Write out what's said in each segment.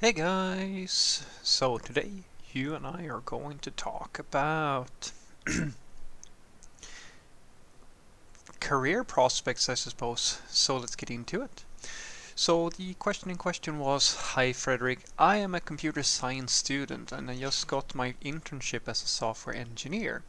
Hey guys! So today you and I are going to talk about career prospects, I suppose. So let's get into it. So the question in question was, Hi Frederick, I am a computer science student and I just got my internship as a software engineer.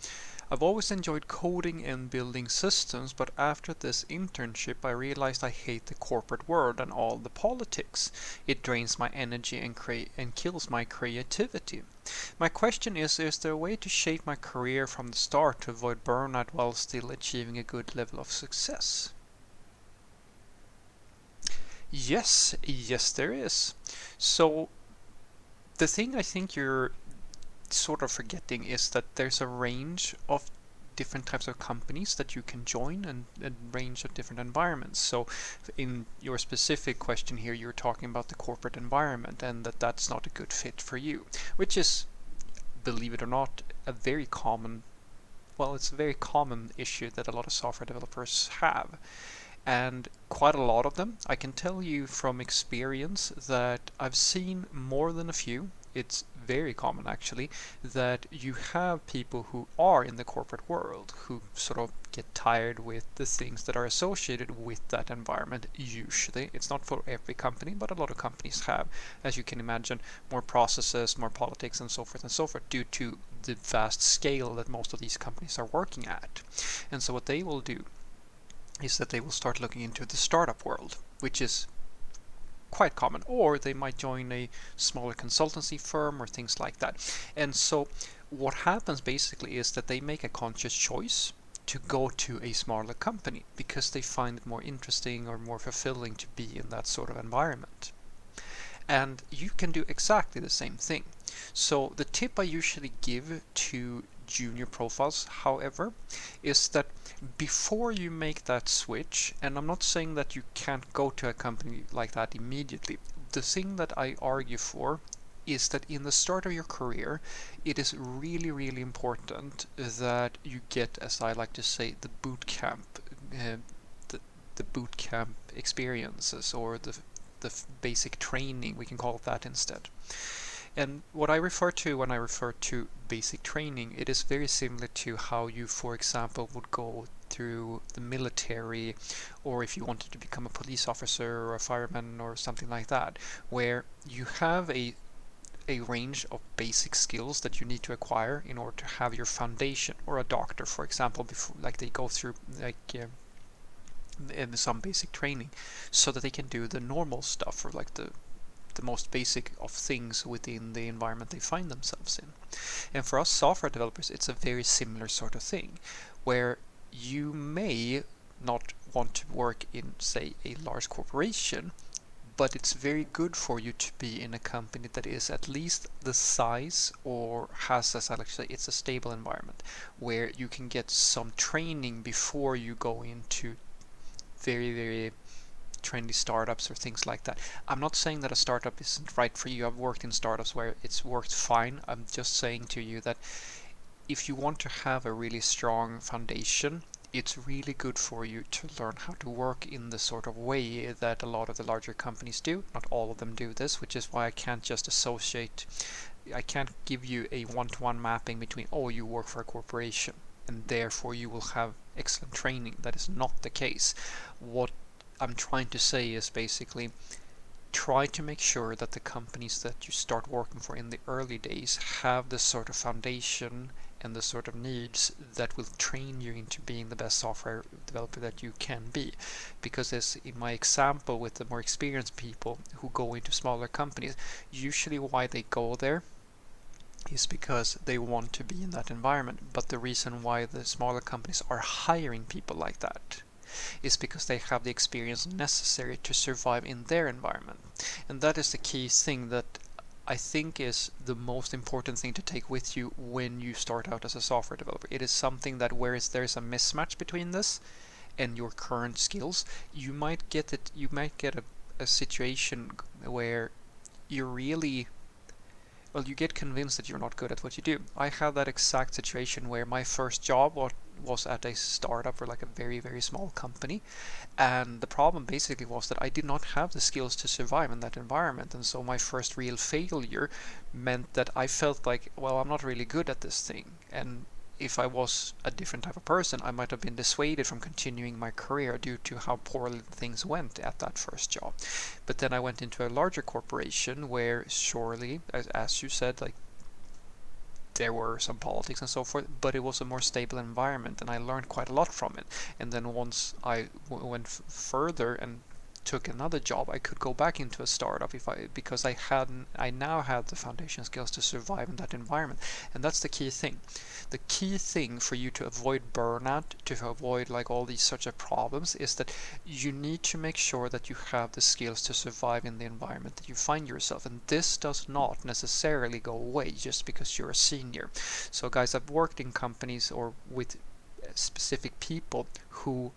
I've always enjoyed coding and building systems, but after this internship I realized I hate the corporate world and all the politics. It drains my energy and kills my creativity. My question is there a way to shape my career from the start to avoid burnout while still achieving a good level of success? Yes, there is. So the thing I think you're sort of forgetting is that there's a range of different types of companies that you can join and a range of different environments. So in your specific question here, you're talking about the corporate environment and that's not a good fit for you, which is, believe it or not, a very common well, it's a very common issue that a lot of software developers have. And quite a lot of them, I can tell you from experience that I've seen more than a few. It's very common actually that you have people who are in the corporate world who sort of get tired with the things that are associated with that environment. Usually, it's not for every company, but a lot of companies have, as you can imagine, more processes, more politics, and so forth, due to the vast scale that most of these companies are working at. And so, what they will do is that they will start looking into the startup world, which is quite common, or they might join a smaller consultancy firm or things like that. And so what happens basically is that they make a conscious choice to go to a smaller company because they find it more interesting or more fulfilling to be in that sort of environment. And you can do exactly the same thing. So the tip I usually give to junior profiles, however, is that before you make that switch, and I'm not saying that you can't go to a company like that immediately, the thing that I argue for is that in the start of your career, it is really, really important that you get, as I like to say, uh, the, the boot camp experiences or the basic training, we can call it that instead. And what I refer to when I refer to basic training, it is very similar to how you, for example, would go through the military, or if you wanted to become a police officer or a fireman or something like that, where you have a range of basic skills that you need to acquire in order to have your foundation, or a doctor, for example, before like they go through like in some basic training so that they can do the normal stuff or like the most basic of things within the environment they find themselves in. And for us software developers, it's a very similar sort of thing where you may not want to work in, say, a large corporation, but it's very good for you to be in a company that is at least the size or has, as I like to say, it's a stable environment where you can get some training before you go into very, very trendy startups or things like that. I'm not saying that a startup isn't right for you. I've worked in startups where it's worked fine. I'm just saying to you that if you want to have a really strong foundation, it's really good for you to learn how to work in the sort of way that a lot of the larger companies do. Not all of them do this, which is why I can't give you a one-to-one mapping between, oh, you work for a corporation and therefore you will have excellent training. That is not the case. What I'm trying to say is basically try to make sure that the companies that you start working for in the early days have the sort of foundation and the sort of needs that will train you into being the best software developer that you can be. Because as in my example with the more experienced people who go into smaller companies, usually why they go there is because they want to be in that environment. But the reason why the smaller companies are hiring people like that is because they have the experience necessary to survive in their environment. And that is the key thing that I think is the most important thing to take with you when you start out as a software developer. It is something that whereas there's a mismatch between this and your current skills, you might get a situation where you're really you get convinced that you're not good at what you do. I had that exact situation where my first job was at a startup or like a very, very small company. And the problem basically was that I did not have the skills to survive in that environment. And so my first real failure meant that I felt like, well, I'm not really good at this thing. And if I was a different type of person, I might have been dissuaded from continuing my career due to how poorly things went at that first job. But then I went into a larger corporation where surely, as you said, like there were some politics and so forth, but it was a more stable environment and I learned quite a lot from it. And then once I went further and took another job, I could go back into a startup because I now had the foundation skills to survive in that environment. And that's the key thing. The key thing for you to avoid burnout, to avoid like all these such a problems, is that you need to make sure that you have the skills to survive in the environment that you find yourself. And this does not necessarily go away just because you're a senior. So guys, I've worked in companies or with specific people who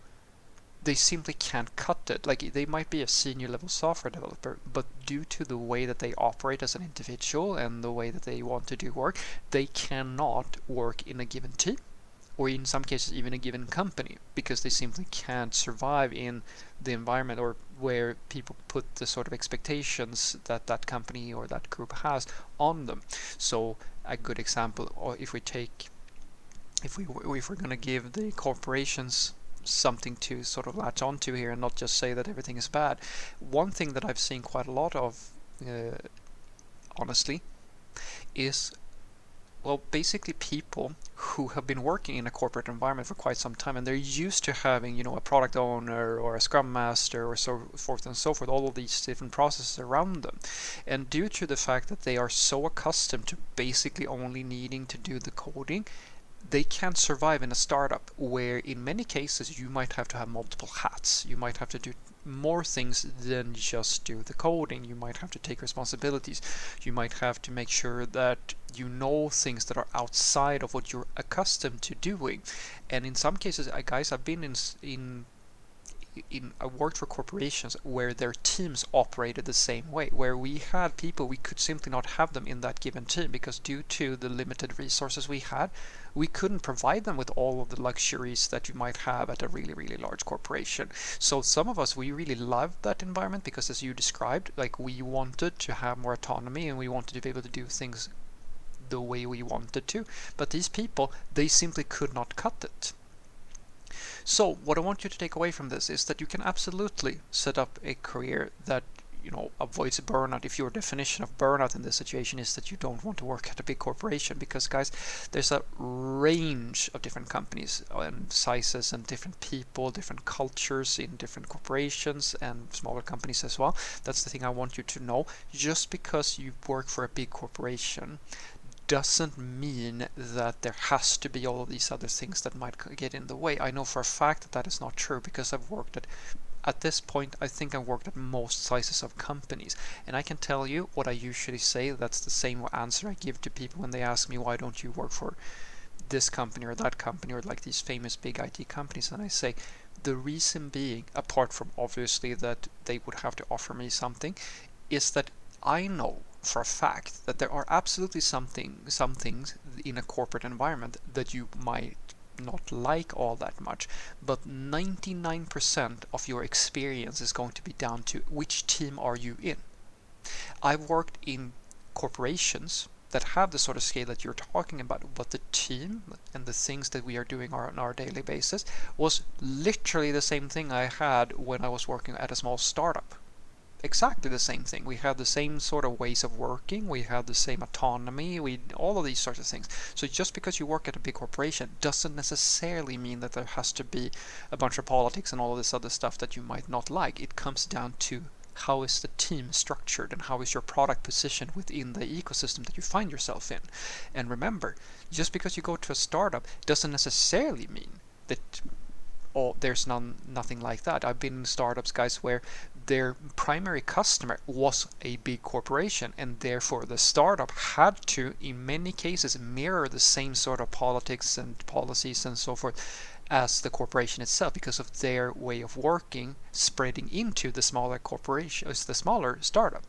they simply can't cut it. Like they might be a senior level software developer, but due to the way that they operate as an individual and the way that they want to do work, they cannot work in a given team or in some cases even a given company because they simply can't survive in the environment or where people put the sort of expectations that that company or that group has on them. So a good example, or if we're going to give the corporations something to sort of latch onto here and not just say that everything is bad. One thing that I've seen quite a lot of, honestly, is, well, basically people who have been working in a corporate environment for quite some time and they're used to having, a product owner or a scrum master or so forth and so forth, all of these different processes around them. And due to the fact that they are so accustomed to basically only needing to do the coding, they can't survive in a startup where in many cases you might have to have multiple hats. You might have to do more things than just do the coding. You might have to take responsibilities. You might have to make sure that you know things that are outside of what you're accustomed to doing. And in some cases, guys, I've been I worked for corporations where their teams operated the same way, where we had people, we could simply not have them in that given team because due to the limited resources we had, we couldn't provide them with all of the luxuries that you might have at a really, really large corporation. So some of us, we really loved that environment because as you described, like we wanted to have more autonomy and we wanted to be able to do things the way we wanted to. But these people, they simply could not cut it. So what I want you to take away from this is that you can absolutely set up a career that avoids burnout if your definition of burnout in this situation is that you don't want to work at a big corporation, because guys, there's a range of different companies and sizes and different people, different cultures in different corporations and smaller companies as well. That's the thing I want you to know. Just because you work for a big corporation doesn't mean that there has to be all of these other things that might get in the way. I know for a fact that that is not true because I've worked at this point, I think I've worked at most sizes of companies. And I can tell you what I usually say, that's the same answer I give to people when they ask me, why don't you work for this company or that company or like these famous big IT companies? And I say, the reason being, apart from obviously that they would have to offer me something, is that I know for a fact that there are absolutely some things in a corporate environment that you might not like all that much, but 99% of your experience is going to be down to which team are you in. I've worked in corporations that have the sort of scale that you're talking about, but the team and the things that we are doing on our daily basis was literally the same thing I had when I was working at a small startup. Exactly the same thing. We have the same sort of ways of working. We have the same autonomy. All of these sorts of things. So just because you work at a big corporation doesn't necessarily mean that there has to be a bunch of politics and all of this other stuff that you might not like. It comes down to how is the team structured and how is your product positioned within the ecosystem that you find yourself in. And remember, just because you go to a startup doesn't necessarily mean that there's nothing like that. I've been in startups, guys, where their primary customer was a big corporation, and therefore the startup had to, in many cases, mirror the same sort of politics and policies and so forth as the corporation itself, because of their way of working spreading into the smaller corporation, the smaller startup.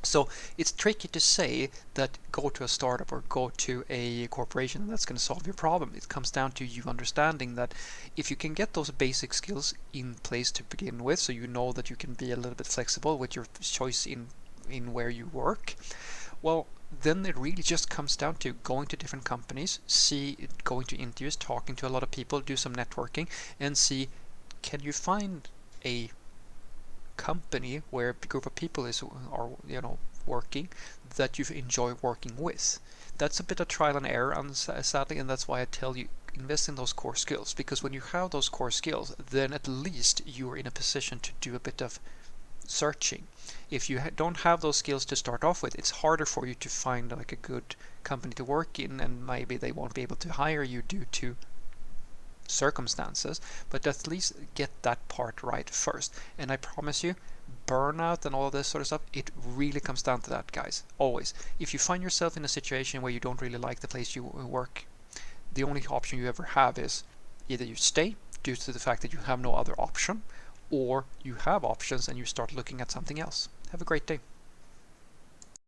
So it's tricky to say that go to a startup or go to a corporation and that's going to solve your problem. It comes down to you understanding that if you can get those basic skills in place to begin with, so you know that you can be a little bit flexible with your choice in where you work, well, then it really just comes down to going to different companies, going to interviews, talking to a lot of people, do some networking, and see, can you find a company where a group of people are working that you enjoy working with. That's a bit of trial and error, sadly, and that's why I tell you invest in those core skills, because when you have those core skills, then at least you're in a position to do a bit of searching. If you don't have those skills to start off with, it's harder for you to find like a good company to work in, and maybe they won't be able to hire you due to circumstances, but at least get that part right first. And I promise you, burnout and all this sort of stuff, it really comes down to that, guys. Always. If you find yourself in a situation where you don't really like the place you work, the only option you ever have is either you stay due to the fact that you have no other option, or you have options and you start looking at something else. Have a great day.